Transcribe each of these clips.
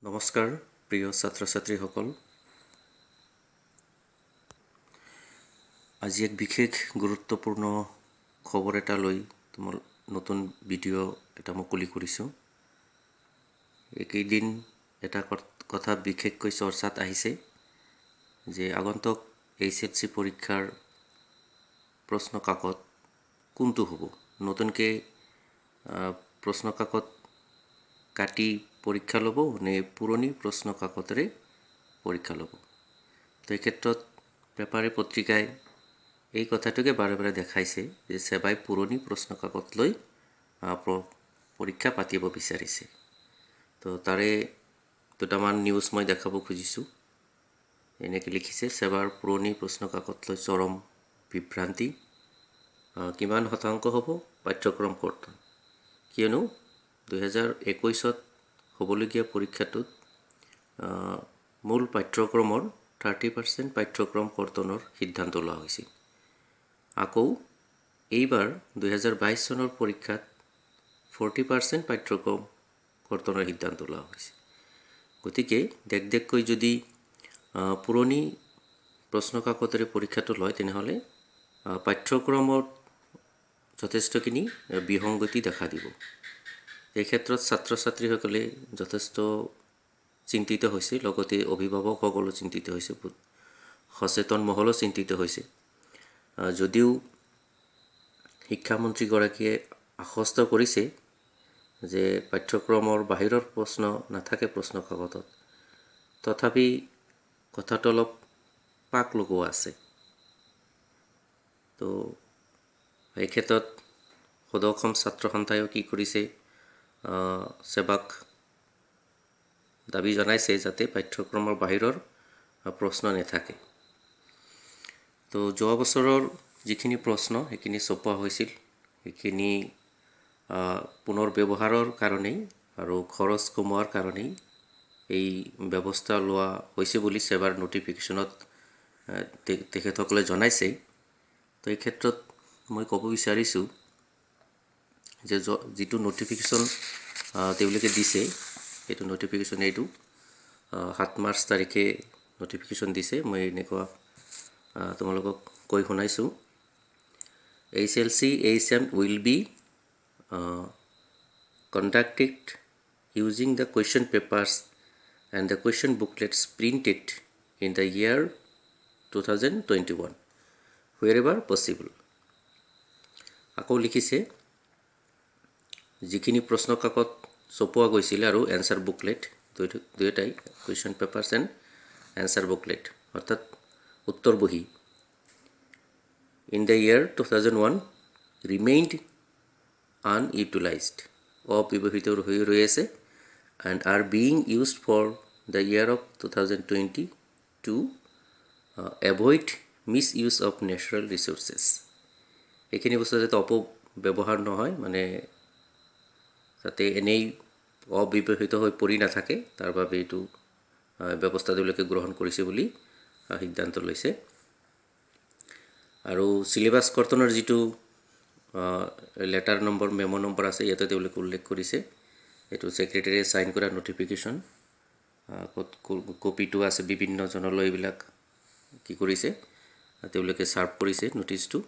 নমস্কাৰ প্ৰিয় ছাত্ৰ ছাত্ৰীসকল। আজি এক বিশেষ গুৰুত্বপূৰ্ণ খবৰ এটা লৈ তোমাৰ নতুন ভিডিঅ' এটা মুকলি কৰিছোঁ। এইকেইদিন এটা কথা বিশেষকৈ চৰ্চাত আহিছে যে আগন্তুক Hslc পৰীক্ষাৰ প্ৰশ্ন কাকত কোনটো হ'ব। নতুনকৈ প্ৰশ্ন কাকত কাটি পৰীক্ষা ল'ব নে পুৰণি প্ৰশ্ন কাকতেৰে পৰীক্ষা ল'ব। তো এই ক্ষেত্ৰত পেপাৰে পত্ৰিকাই এই কথাটোকে বাৰে বাৰে দেখাইছে যে সেৱাই পুৰণি প্ৰশ্ন কাকত লৈ পৰীক্ষা পাতিব বিচাৰিছে। তো তাৰে দুটামান নিউজ মই দেখাব খুজিছোঁ। এনেকৈ লিখিছে, সেৱাৰ পুৰণি প্ৰশ্ন কাকত লৈ চৰম বিভ্ৰান্তি। কিমান শতাংশ হ'ব পাঠ্যক্ৰম কৰ্তন। কিয়নো 2021 হ'বলগীয়া পৰীক্ষাটোত মূল পাঠ্যক্ৰমৰ 30% পাঠ্যক্ৰম কৰ্তনৰ সিদ্ধান্ত লোৱা হৈছিল। আকৌ এইবাৰ 2022 চনৰ পৰীক্ষাত 40% পাঠ্যক্ৰম কৰ্তনৰ সিদ্ধান্ত লোৱা হৈছে। গতিকে দেখকৈ যদি পুৰণি প্ৰশ্ন কাকতেৰে পৰীক্ষাটো লয় তেনেহ'লে পাঠ্যক্ৰমত যথেষ্টখিনি বিসংগতি দেখা দিব। এই ক্ষেত্ৰত ছাত্ৰ ছাত্ৰীসকলে যথেষ্ট চিন্তিত হৈছে, লগতে অভিভাৱকসকলো চিন্তিত হৈছে, সচেতন মহলো চিন্তিত হৈছে। যদিও শিক্ষামন্ত্ৰীগৰাকীয়ে আশ্বস্ত কৰিছে যে পাঠ্যক্ৰমৰ বাহিৰৰ প্ৰশ্ন নাথাকে প্ৰশ্ন কাকতত, তথাপি কথাটো অলপ পাক লগোৱা আছে। তো এই ক্ষেত্ৰত সদৌ অসম ছাত্ৰ সন্থায়ো কি কৰিছে, সেৱাক দাবী জনাইছে যাতে পাঠ্যক্ৰমৰ বাহিৰৰ প্ৰশ্ন নাথাকে। তো যোৱা বছৰৰ যিখিনি প্ৰশ্ন সেইখিনি ছপোৱা হৈছিল, সেইখিনি পুনৰ ব্যৱহাৰৰ কাৰণেই আৰু খৰচ কমোৱাৰ কাৰণেই এই ব্যৱস্থা লোৱা হৈছে বুলি সেৱাৰ নটিফিকেশ্যনত তেখেতসকলে জনাইছে। তো এই ক্ষেত্ৰত মই ক'ব বিচাৰিছোঁ যে যিটো নটিফিকেশ্যন তেওঁলোকে দিছে, সেইটো নটিফিকেশ্যন এইটো 7 মাৰ্চ তাৰিখে নটিফিকেশ্যন দিছে। মই এনেকুৱা তোমালোকক কৈ শুনাইছোঁ। Hslc exam will be conducted using the question papers and the question booklets printed in the year 2021 wherever possible. আকৌ লিখিছে, যিখিনি প্ৰশ্ন কাকত ছপোৱা গৈছিলে আৰু এনচাৰ বুকলেট দুয়োটাই, question papers and answer booklet অৰ্থাৎ উত্তৰ বহী, in the year 2001 remained unutilized, অব্যৱহৃত হৈ ৰৈ আছে, and are being used for the year of 2020 to avoid misuse of natural resources. এইখিনি বস্তু যাতে অপব্যৱহাৰ নহয়, মানে যাতে এনেই অব্যৱহৃত হৈ পৰি নাথাকে, তাৰ বাবে এইটো ব্যৱস্থা তেওঁলোকে গ্ৰহণ কৰিছে বুলি সিদ্ধান্ত লৈছে। আৰু চিলেবাছ কৰ্তনৰ যিটো লেটাৰ নম্বৰ, মেম' নম্বৰ আছে, ইয়াতে তেওঁলোকে উল্লেখ কৰিছে, এইটো ছেক্ৰেটাৰীয়ে ছাইন কৰা নটিফিকেশ্যন, কপিটো আছে বিভিন্ন জনলৈ। এইবিলাক কি কৰিছে, তেওঁলোকে ছাৰ্ভ কৰিছে নটিচটো।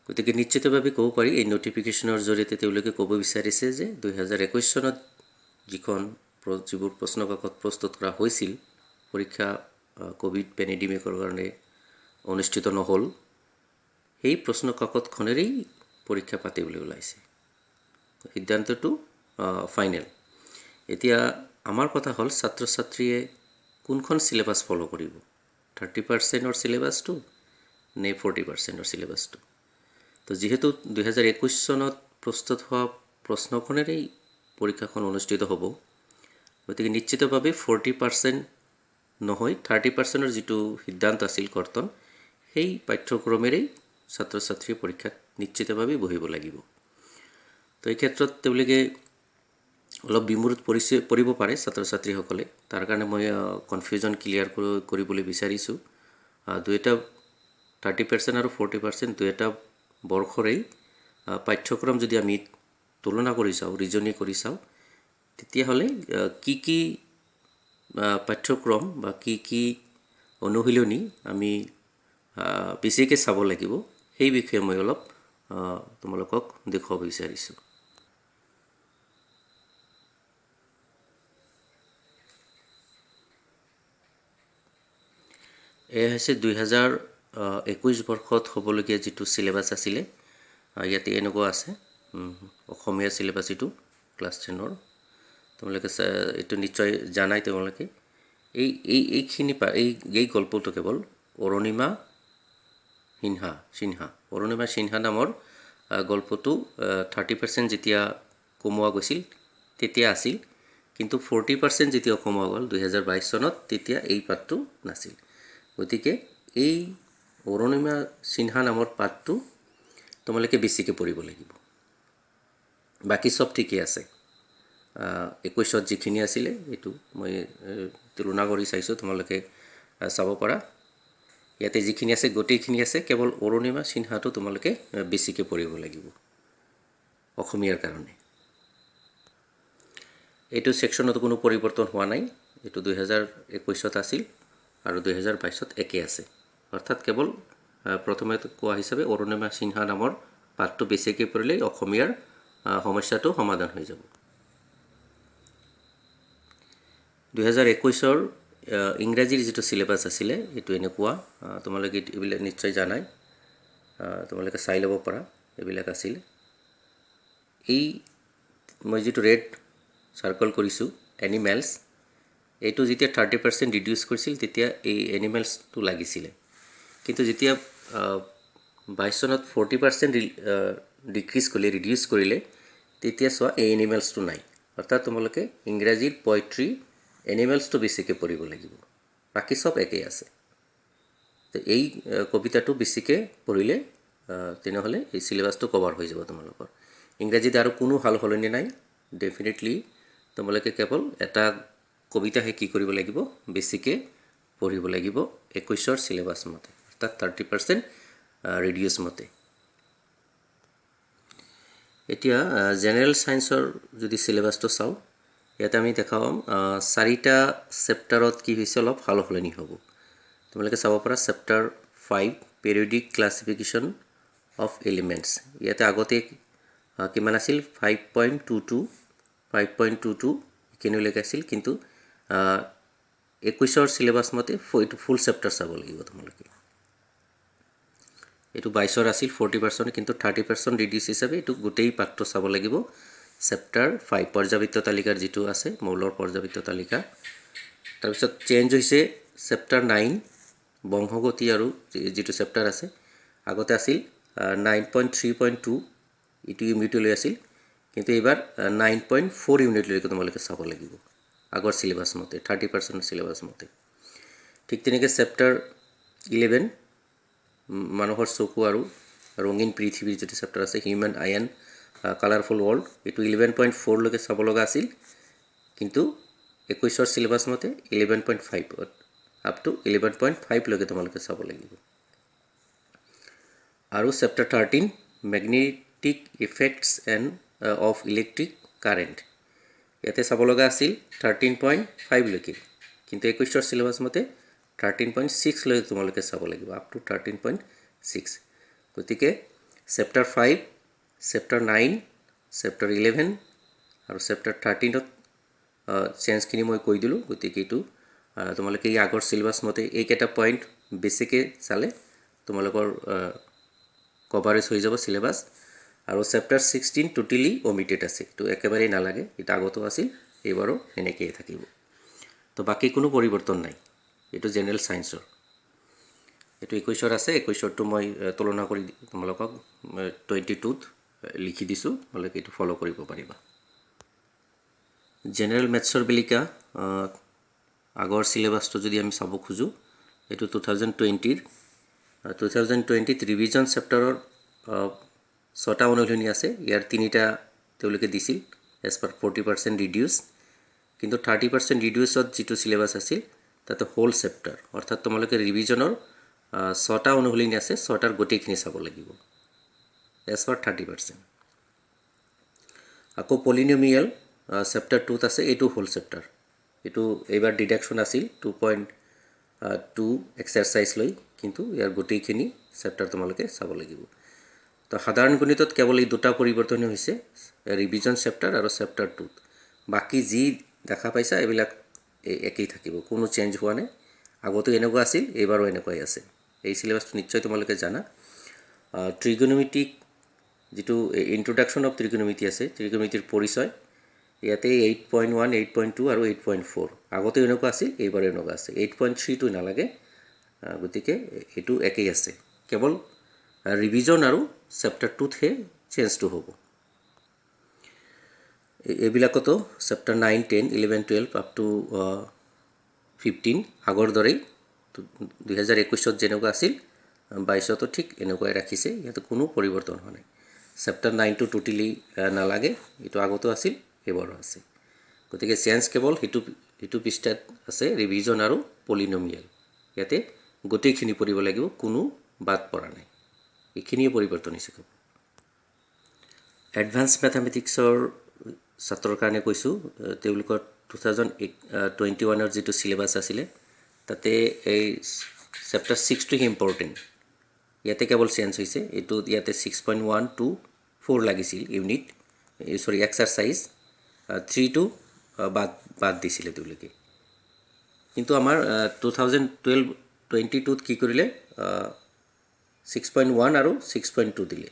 গতিকে নিশ্চিতভাৱে ক'ব পাৰি এই নটিফিকেশ্যনৰ জৰিয়তে তেওঁলোকে ক'ব বিচাৰিছে যে 2021 চনত যিবোৰ প্ৰশ্ন কাকত প্ৰস্তুত কৰা হৈছিল, পৰীক্ষা ক'ভিড পেণ্ডেমিকৰ কাৰণে অনুষ্ঠিত নহ'ল, সেই প্ৰশ্ন কাকতখনেৰেই পৰীক্ষা পাতিবলৈ ওলাইছে। সিদ্ধান্তটো ফাইনেল। এতিয়া আমাৰ কথা হ'ল, ছাত্ৰ ছাত্ৰীয়ে কোনখন চিলেবাছ ফ'ল' কৰিব, 30%ৰ চিলেবাছটো নে 40%ৰ চিলেবাছটো। তো যিহেতু 2021 চনত প্ৰস্তুত হোৱা প্ৰশ্নখনেৰেই পৰীক্ষাখন অনুষ্ঠিত হ'ব, গতিকে নিশ্চিতভাৱে 40% নহয় 30%ৰ যিটো সিদ্ধান্ত আছিল কৰ্তন, সেই পাঠ্যক্ৰমেৰেই ছাত্ৰ ছাত্ৰীয়ে পৰীক্ষাত নিশ্চিতভাৱে বহিব লাগিব। তো এই ক্ষেত্ৰত তেওঁলোকে অলপ বিমূৰ্ত পৰিব পাৰে ছাত্ৰ ছাত্ৰীসকলে। তাৰ কাৰণে মই কনফিউজন ক্লিয়াৰ কৰিবলৈ বিচাৰিছোঁ। দুয়োটা 30% আৰু 40% দুয়োটা বৰ্ষৰেই পাঠ্যক্ৰম যদি আমি তুলনা কৰি চাওঁ, ৰিজনি কৰি চাওঁ, তেতিয়াহ'লে কি পাঠ্যক্ৰম বা কি অনুশীলনী আমি বেছিকৈ চাব লাগিব সেই বিষয়ে মই অলপ তোমালোকক দেখুৱাব বিচাৰিছোঁ। এয়া হৈছে 2021 বৰ্ষত হ'বলগীয়া যিটো চিলেবাছ আছিলে। ইয়াতে এনেকুৱা আছে, অসমীয়া চিলেবাছ এইটো ক্লাছ 10ৰ। তোমালোকে এইটো নিশ্চয় জানাই তোমালোকে। এই গল্পটো কেৱল অৰুণিমা সিনহা নামৰ গল্পটো 30% যেতিয়া কমোৱা গৈছিল তেতিয়া আছিল, কিন্তু 40% যেতিয়া কমোৱা গ'ল 2022 চনত তেতিয়া এই পাঠটো নাছিল। গতিকে এই অৰুণিমা সিনহা নামৰ পাঠটো তোমালোকে বেছিকৈ পঢ়িব লাগিব। বাকী চব ঠিকেই আছে। 21ত যিখিনি আছিলে এইটো মই তুলনা কৰি চাইছোঁ, তোমালোকে চাব পাৰা। ইয়াতে যিখিনি আছে গোটেইখিনি আছে, কেৱল অৰুণিমা সিনহাটো তোমালোকে বেছিকৈ পঢ়িব লাগিব অসমীয়াৰ কাৰণে। এইটো ছেকশ্যনত কোনো পৰিৱৰ্তন হোৱা নাই। এইটো 2021ত আছিল আৰু 2022ত একে আছে। অৰ্থাৎ কেৱল প্ৰথমে কোৱা হিচাপে অৰুণিমা সিনহা নামৰ পাঠটো বেছিকৈ পঢ়িলেই অসমীয়াৰ সমস্যাটো সমাধান হৈ যাব। 2021ৰ ইংৰাজীৰ যিটো চিলেবাছ আছিলে এইটো এনেকুৱা, তোমালোকে এইবিলাক নিশ্চয় জানাই, তোমালোকে চাই ল'ব পাৰা। এইবিলাক আছিলে, এই মই যিটো ৰেড চাৰ্কল কৰিছোঁ এনিমেলছ, এইটো যেতিয়া 30% ৰিডিউচ কৰিছিল তেতিয়া এই এনিমেলছটো লাগিছিলে, কিন্তু যেতিয়া 22 চনত 40% ৰিডিউচ কৰিলে তেতিয়া চোৱা এই এনিমেলছটো নাই। অৰ্থাৎ তোমালোকে ইংৰাজীৰ পয়েট্ৰি এনিমেলছটো বেছিকৈ পঢ়িব লাগিব, বাকী চব একেই আছে। তো এই কবিতাটো বেছিকৈ পঢ়িলে তেনেহ'লে এই চিলেবাছটো কভাৰ হৈ যাব তোমালোকৰ। ইংৰাজীত আৰু কোনো সাল সলনি নাই। ডেফিনেটলি তোমালোকে কেৱল এটা কবিতাহে কি কৰিব লাগিব, বেছিকৈ পঢ়িব লাগিব 21ৰ চিলেবাছ মতে, অৰ্থাৎ 30% ৰিডিউচ মতে। এতিয়া জেনেৰেল ছায়েন্সৰ যদি চিলেবাছটো চাওঁ, ইয়াতে আমি দেখা পাম 4টা চেপ্টাৰত কি হৈছে অলপ সাল সলনি হ'ব। তোমালোকে চাব পাৰা চেপ্টাৰ 5 পেৰিয়ডিক ক্লাছিফিকেশ্যন অফ এলিমেণ্টছ। ইয়াতে আগতে কিমান আছিল 5.22 এইখিনিলৈকে আছিল, কিন্তু 21ৰ চিলেবাছ মতে এইটো ফুল চেপ্টাৰ চাব লাগিব তোমালোকে। এইটো 22ৰ আছিল 40%, কিন্তু 30% ৰিডিউচ হিচাপে এইটো গোটেই পাঠটো চাব লাগিব। চেপ্টাৰ 5 পৰ্যাবৃত্ত তালিকাৰ যিটো আছে মৌলৰ পৰ্যাবৃত্ত তালিকা। তাৰপিছত চেঞ্জ হৈছে চেপ্টাৰ 9 বংশগতি আৰু যিটো চেপ্টাৰ আছে, আগতে আছিল 9.3.2 এইটো ইউনিটলৈ আছিল, কিন্তু এইবাৰ 9.4 ইউনিটলৈকে তোমালোকে চাব লাগিব আগৰ চিলেবাছ মতে, 30% চিলেবাছ মতে। ঠিক তেনেকৈ চেপ্টাৰ 11 মানুহৰ চকু আৰু ৰঙীন পৃথিৱীৰ যিটো চেপ্টাৰ আছে human I and colourful world, এইটো 11.4লৈকে চাব লগা আছিল, কিন্তু 21ৰ চিলেবাছ মতে 11.5 আপ টু 11.5লৈকে তোমালোকে চাব লাগিব। আৰু chapter 13 magnetic effects and of electric current, ইয়াতে চাব লগা আছিল 13.5লৈকে, কিন্তু 21ৰ চিলেবাছ মতে 13.6লৈকে তোমালোকে চাব লাগিব, আপ টু 13.6। গতিকে চেপ্টাৰ 5, চেপ্টাৰ 9, চেপ্টাৰ 11 আৰু চেপ্টাৰ 13ত চেঞ্জখিনি মই কৈ দিলোঁ। গতিকে এইটো তোমালোকে এই আগৰ চিলেবাছ মতে এইকেইটা পইণ্ট বেছিকৈ চালে তোমালোকৰ কভাৰেজ হৈ যাব চিলেবাছ। আৰু চেপ্টাৰ 16 টোটেলি অমিটেড আছে, এইটো একেবাৰেই নালাগে, এইটো আগতো আছিল এইবাৰো এনেকৈয়ে থাকিব। তো বাকী কোনো পৰিৱৰ্তন নাই। এইটো জেনেৰেল ছায়েন্সৰ, এইটো 21ৰ আছে, 21ৰটো মই তুলনা কৰি তোমালোকক 22ত লিখি দিছোঁ, তোমালোকে এইটো ফ'ল' কৰিব পাৰিবা। জেনেৰেল মেথছৰ বেলিকা আগৰ চিলেবাছটো যদি আমি চাব খোজোঁ, এইটো 2020ত ৰিভিজন চেপ্টাৰৰ 6টা অনুশীলনী আছে। ইয়াৰ 3টা তেওঁলোকে দিছিল এজ পাৰ 40% ৰিডিউচ, কিন্তু 30% ৰিডিউচত যিটো চিলেবাছ আছিল তাতে হোল চেপ্টাৰ, অৰ্থাৎ তোমালোকে ৰিভিজনৰ 6টা অনুশীলনী আছে, 6টাৰ গোটেইখিনি চাব লাগিব এজ পাৰ 30%। আকৌ পলিনমিয়েল চেপ্টাৰ 2ত আছে, এইটো হ'ল চেপ্টাৰ। এইটো এইবাৰ ডিডাকশ্যন আছিল 2.2 এক্সাৰচাইজ লৈ, কিন্তু ইয়াৰ গোটেইখিনি চেপ্টাৰ তোমালোকে চাব লাগিব। তো সাধাৰণ গণিতত কেৱল এই দুটা পৰিৱৰ্তনই হৈছে, ৰিভিজন চেপ্টাৰ আৰু চেপ্টাৰ 2ত। বাকী যি দেখা পাইছা এইবিলাক একেই থাকিব, কোনো চেঞ্জ হোৱা নাই। আগতো এনেকুৱা আছিল, এইবাৰো এনেকুৱাই আছে। এই চিলেবাছটো নিশ্চয় তোমালোকে জানা। ট্ৰিগনমেট্ৰিক যিটো ইন্ট্ৰডাকশ্যন অফ ট্ৰিগনমেট্ৰি আছে, ট্ৰিগনমেট্ৰিৰ পৰিচয়, ইয়াতে 8.1, 8.2 আৰু 8.4 আগতে এনেকুৱা আছিল, এইবাৰ এনেকুৱা আছে। 8.3টো নালাগে, গতিকে এইটো একেই আছে, কেৱল ৰিভিজন আৰু চেপ্টাৰ 2তহে চেঞ্জটো হ'ব। এইবিলাকতো চেপ্টাৰ 9, 10, 11, 12 আপ টু 15 আগৰ দৰেই 2021ত যেনেকুৱা আছিল 22তো ঠিক এনেকুৱাই ৰাখিছে, ইয়াতে কোনো পৰিৱৰ্তন হোৱা নাই। চেপ্টাৰ 9টো টোটেলি নালাগে, এইটো আগতো আছিল, এইবাৰো আছে। গতিকে চেঞ্জ কেৱল সেইটো পৃষ্ঠাত আছে, ৰিভিজন আৰু পলিনমিয়েল। ইয়াতে গোটেইখিনি পঢ়িব লাগিব, কোনো বাদ পৰা নাই, এইখিনিয়ে পৰিৱৰ্তন হৈছে। এডভান্স মেথামেটিক্সৰ ছাত্ৰৰ কাৰণে কৈছোঁ, তেওঁলোকৰ 2021ৰ যিটো চিলেবাছ আছিলে, তাতে এই চেপ্টাৰ 6টোহে ইম্পৰ্টেণ্ট। ইয়াতে কেৱল চেঞ্জ হৈছে, এইটো ইয়াতে 6.1 to 4 লাগিছিল ইউনিট, এক্সাৰচাইজ 3টো বাদ দিছিলে তেওঁলোকে। কিন্তু আমাৰ 2022ত কি কৰিলে, 6.1 আৰু 6.2 দিলে,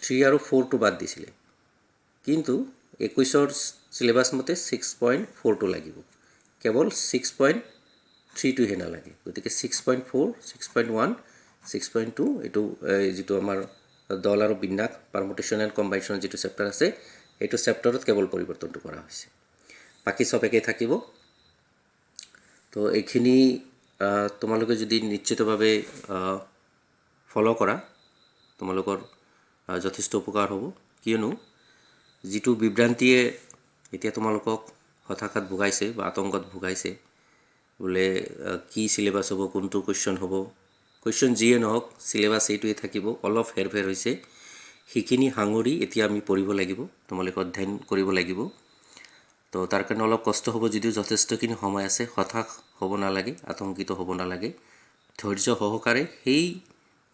3 আৰু 4টো বাদ দিছিলে। কিন্তু 21ৰ চিলেবাছ মতে 6.4টো লাগিব, কেৱল 6.3টোহে নালাগে। গতিকে 6.4, 6.1, 6.2 এইটো যিটো আমাৰ দল আৰু বিন্যাস, পাৰমুটেশ্যন এণ্ড কম্বাইনেশ্যন যিটো চেপ্টাৰ আছে, এইটো চেপ্টাৰত কেৱল পৰিৱৰ্তনটো কৰা হৈছে, বাকী চব একেই থাকিব। তো এইখিনি তোমালোকে যদি নিশ্চিতভাৱে ফ'ল' কৰা, তোমালোকৰ যথেষ্ট উপকাৰ হ'ব। কিয়নো যিটো বিভ্ৰান্তিয়ে এতিয়া তোমালোকক হতাশাত ভুগাইছে বা আতংকত ভুগাইছে, বোলে কি চিলেবাছ হ'ব, কোনটো কুৱেশ্যন হ'ব, কুৱেশ্যন যিয়ে নহওক চিলেবাছ এইটোৱে থাকিব, অলপ হেৰফেৰ হৈছে, সেইখিনি সাঙুৰি এতিয়া আমি পঢ়িব লাগিব, তোমালোকে অধ্যয়ন কৰিব লাগিব। তো তাৰ কাৰণে অলপ কষ্ট হ'ব, যদিও যথেষ্টখিনি সময় আছে। হতাশ হ'ব নালাগে, আতংকিত হ'ব নালাগে, ধৈৰ্য সহকাৰে সেই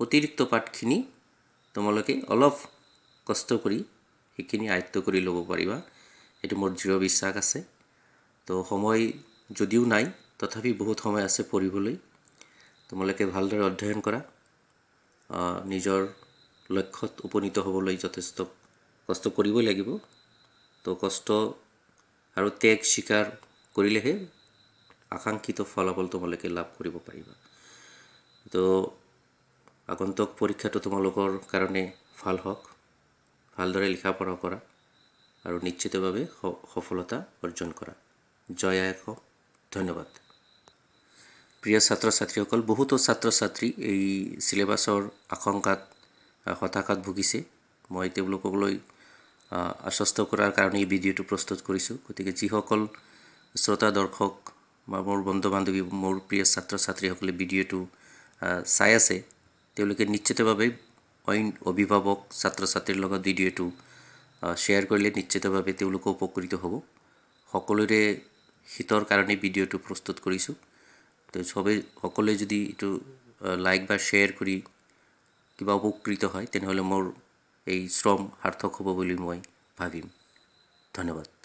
অতিৰিক্ত পাঠখিনি তোমালোকে অলপ কষ্ট কৰি সেইখিনি আয়ত্ব কৰি ল'ব পাৰিবা, এইটো মোৰ দৃঢ় বিশ্বাস আছে। তো সময় যদিও নাই, তথাপি বহুত সময় আছে পঢ়িবলৈ। তোমালোকে ভালদৰে অধ্যয়ন কৰা, নিজৰ লক্ষ্যত উপনীত হ'বলৈ যথেষ্ট কষ্ট কৰিবই লাগিব। তো কষ্ট আৰু ত্যাগ স্বীকাৰ কৰিলেহে আকাংক্ষিত ফলাফল তোমালোকে লাভ কৰিব পাৰিবা। তো আগন্তুক পৰীক্ষাটো তোমালোকৰ কাৰণে ভাল হওক, ভালদৰে লিখা পঢ়া কৰা আৰু নিশ্চিতভাৱে সফলতা অৰ্জন কৰা। জয় আই অসম, ধন্যবাদ। প্ৰিয় ছাত্ৰ ছাত্ৰীসকল, বহুতো ছাত্ৰ ছাত্ৰী এই চিলেবাছৰ আশংকাত হতাশাত ভুগিছে। মই তেওঁলোকলৈ আশ্বস্ত কৰাৰ কাৰণে এই ভিডিঅ'টো প্ৰস্তুত কৰিছোঁ। গতিকে যিসকল শ্ৰোতা দৰ্শক বা মোৰ বন্ধু বান্ধৱী, মোৰ প্ৰিয় ছাত্ৰ ছাত্ৰীসকলে ভিডিঅ'টো চাই আছে, তেওঁলোকে নিশ্চিতভাৱে অইন অভিভাৱক ছাত্ৰ ছাত্ৰীৰ লগত ভিডিঅ'টো শ্বেয়াৰ কৰিলে নিশ্চিতভাৱে তেওঁলোকো উপকৃত হ'ব। সকলোৰে হিতৰ কাৰণে ভিডিঅ'টো প্ৰস্তুত কৰিছোঁ। তো সকলোৱে যদি এইটো লাইক বা শ্বেয়াৰ কৰি কিবা উপকৃত হয়, তেনেহ'লে মোৰ এই শ্ৰম সাৰ্থক হ'ব বুলি মই ভাবিম। ধন্যবাদ।